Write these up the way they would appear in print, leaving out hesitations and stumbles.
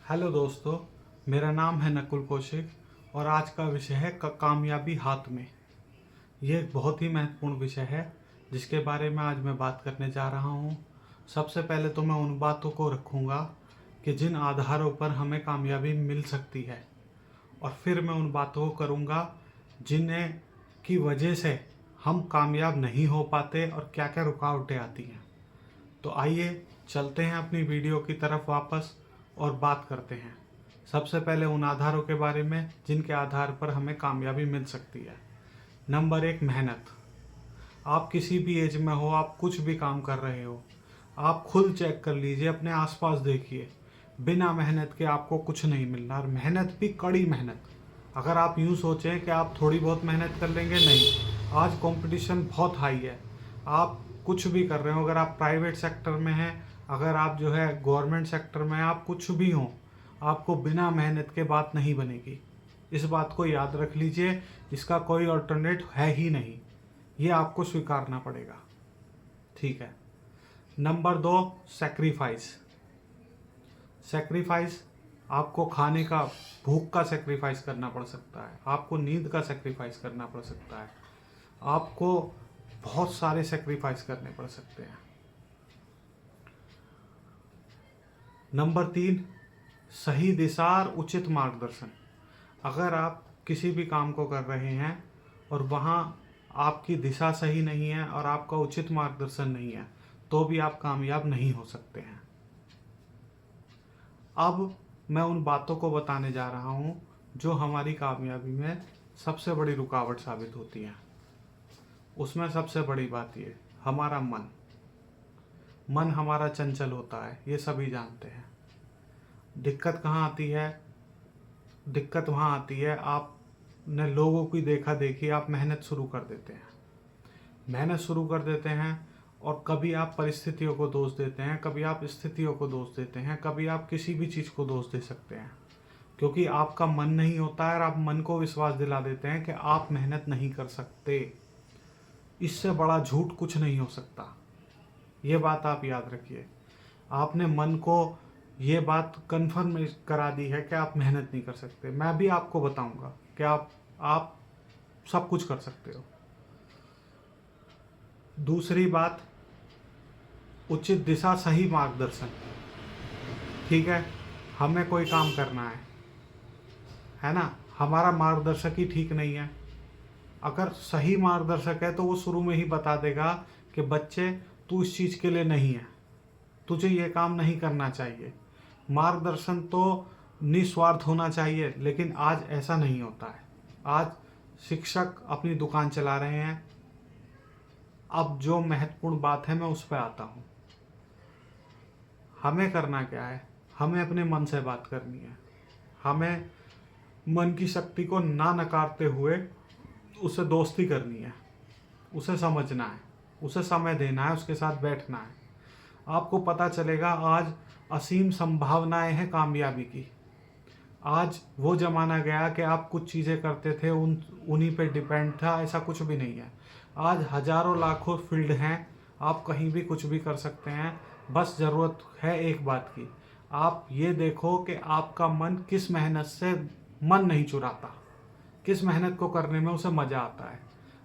Hello दोस्तों, मेरा नाम है नकुल कौशिक और आज का विषय है कामयाबी हाथ में। ये एक बहुत ही महत्वपूर्ण विषय है जिसके बारे में आज मैं बात करने जा रहा हूँ। सबसे पहले तो मैं उन बातों को रखूँगा कि जिन आधारों पर हमें कामयाबी मिल सकती है, और फिर मैं उन बातों को करूँगा जिन्हें की वजह से हम कामयाब नहीं हो पाते और क्या क्या रुकावटें आती हैं। तो आइए चलते हैं अपनी वीडियो की तरफ वापस और बात करते हैं सबसे पहले उन आधारों के बारे में जिनके आधार पर हमें कामयाबी मिल सकती है। नंबर 1, मेहनत। आप किसी भी एज में हो, आप कुछ भी काम कर रहे हो, आप खुद चेक कर लीजिए, अपने आसपास देखिए, बिना मेहनत के आपको कुछ नहीं मिलना, और मेहनत भी कड़ी मेहनत। अगर आप यूँ सोचें कि आप थोड़ी बहुत मेहनत कर लेंगे, नहीं। आज कंपटीशन बहुत हाई है। आप कुछ भी कर रहे हो, अगर आप प्राइवेट सेक्टर में हैं, अगर आप जो है गवर्नमेंट सेक्टर में, आप कुछ भी हो, आपको बिना मेहनत के बात नहीं बनेगी। इस बात को याद रख लीजिए, इसका कोई अल्टरनेट है ही नहीं, ये आपको स्वीकारना पड़ेगा। ठीक है। Number 2, sacrifice. सेक्रीफाइस आपको खाने का, भूख का सेक्रीफाइस करना पड़ सकता है, आपको नींद का सेक्रीफाइस करना पड़ सकता है, आपको बहुत सारे सेक्रीफाइस करने पड़ सकते हैं। नंबर 3, सही दिशा और उचित मार्गदर्शन। अगर आप किसी भी काम को कर रहे हैं और वहाँ आपकी दिशा सही नहीं है और आपका उचित मार्गदर्शन नहीं है, तो भी आप कामयाब नहीं हो सकते हैं। अब मैं उन बातों को बताने जा रहा हूँ जो हमारी कामयाबी में सबसे बड़ी रुकावट साबित होती हैं। उसमें सबसे बड़ी बात ये, हमारा मन। मन हमारा चंचल होता है, ये सभी जानते हैं। दिक्कत कहाँ आती है? दिक्कत वहाँ आती है, आपने लोगों की देखा देखी आप मेहनत शुरू कर देते हैं। मेहनत शुरू कर देते हैं और कभी आप परिस्थितियों को दोष देते हैं, कभी आप स्थितियों को दोष देते हैं, कभी आप किसी भी चीज़ को दोष दे सकते हैं, क्योंकि आपका मन नहीं होता है और आप मन को विश्वास दिला देते हैं कि आप मेहनत नहीं कर सकते। इससे बड़ा झूठ कुछ नहीं हो सकता। ये बात आप याद रखिए। आपने मन को ये बात कन्फर्म करा दी है कि आप मेहनत नहीं कर सकते। मैं भी आपको बताऊंगा कि आप सब कुछ कर सकते हो। दूसरी बात, उचित दिशा, सही मार्गदर्शन। ठीक है, हमें कोई काम करना है ना, हमारा मार्गदर्शक ही ठीक नहीं है। अगर सही मार्गदर्शक है तो वो शुरू में ही बता देगा कि बच्चे, तू इस चीज़ के लिए नहीं है, तुझे ये काम नहीं करना चाहिए। मार्गदर्शन तो निस्वार्थ होना चाहिए, लेकिन आज ऐसा नहीं होता है। आज शिक्षक अपनी दुकान चला रहे हैं। अब जो महत्वपूर्ण बात है, मैं उस पर आता हूँ। हमें करना क्या है? हमें अपने मन से बात करनी है। हमें मन की शक्ति को ना नकारते हुए उसे दोस्ती करनी है, उसे समझना है, उसे समय देना है, उसके साथ बैठना है। आपको पता चलेगा आज असीम संभावनाएं हैं कामयाबी की। आज वो ज़माना गया कि आप कुछ चीज़ें करते थे, उन्हीं पे डिपेंड था, ऐसा कुछ भी नहीं है। आज हजारों लाखों फील्ड हैं, आप कहीं भी कुछ भी कर सकते हैं। बस ज़रूरत है एक बात की, आप ये देखो कि आपका मन किस मेहनत से मन नहीं चुराता, किस मेहनत को करने में उसे मज़ा आता है।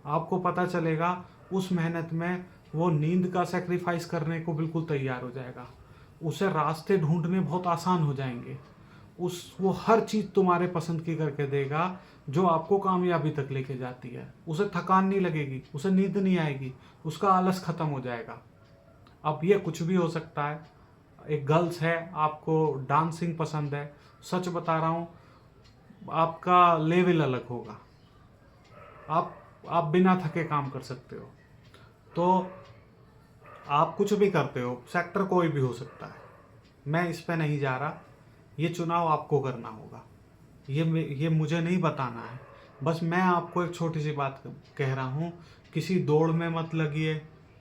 आपको पता चलेगा उस मेहनत में वो नींद का सेक्रीफाइस करने को बिल्कुल तैयार हो जाएगा, उसे रास्ते ढूंढने बहुत आसान हो जाएंगे, वो हर चीज़ तुम्हारे पसंद की करके देगा जो आपको कामयाबी तक लेके जाती है। उसे थकान नहीं लगेगी, उसे नींद नहीं आएगी, उसका आलस खत्म हो जाएगा। अब ये कुछ भी हो सकता है। एक गर्ल्स है, आपको डांसिंग पसंद है, सच बता रहा हूँ, आपका लेवल अलग होगा। आप बिना थके काम कर सकते हो। तो आप कुछ भी करते हो, सेक्टर कोई भी हो सकता है, मैं इस पे नहीं जा रहा। ये चुनाव आपको करना होगा, ये मुझे नहीं बताना है। बस मैं आपको एक छोटी सी बात कह रहा हूँ, किसी दौड़ में मत लगिए,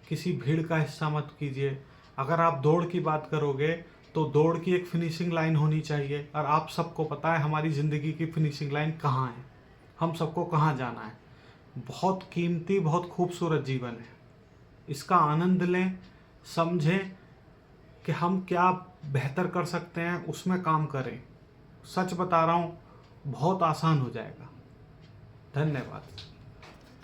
किसी भीड़ का हिस्सा मत कीजिए। अगर आप दौड़ की बात करोगे तो दौड़ की एक फिनिशिंग लाइन होनी चाहिए, और आप सबको पता है हमारी ज़िंदगी की फिनिशिंग लाइन कहाँ है, हम सबको कहाँ जाना है। बहुत कीमती, बहुत खूबसूरत जीवन है, इसका आनंद लें, समझें कि हम क्या बेहतर कर सकते हैं उसमें काम करें। सच बता रहा हूँ, बहुत आसान हो जाएगा। धन्यवाद।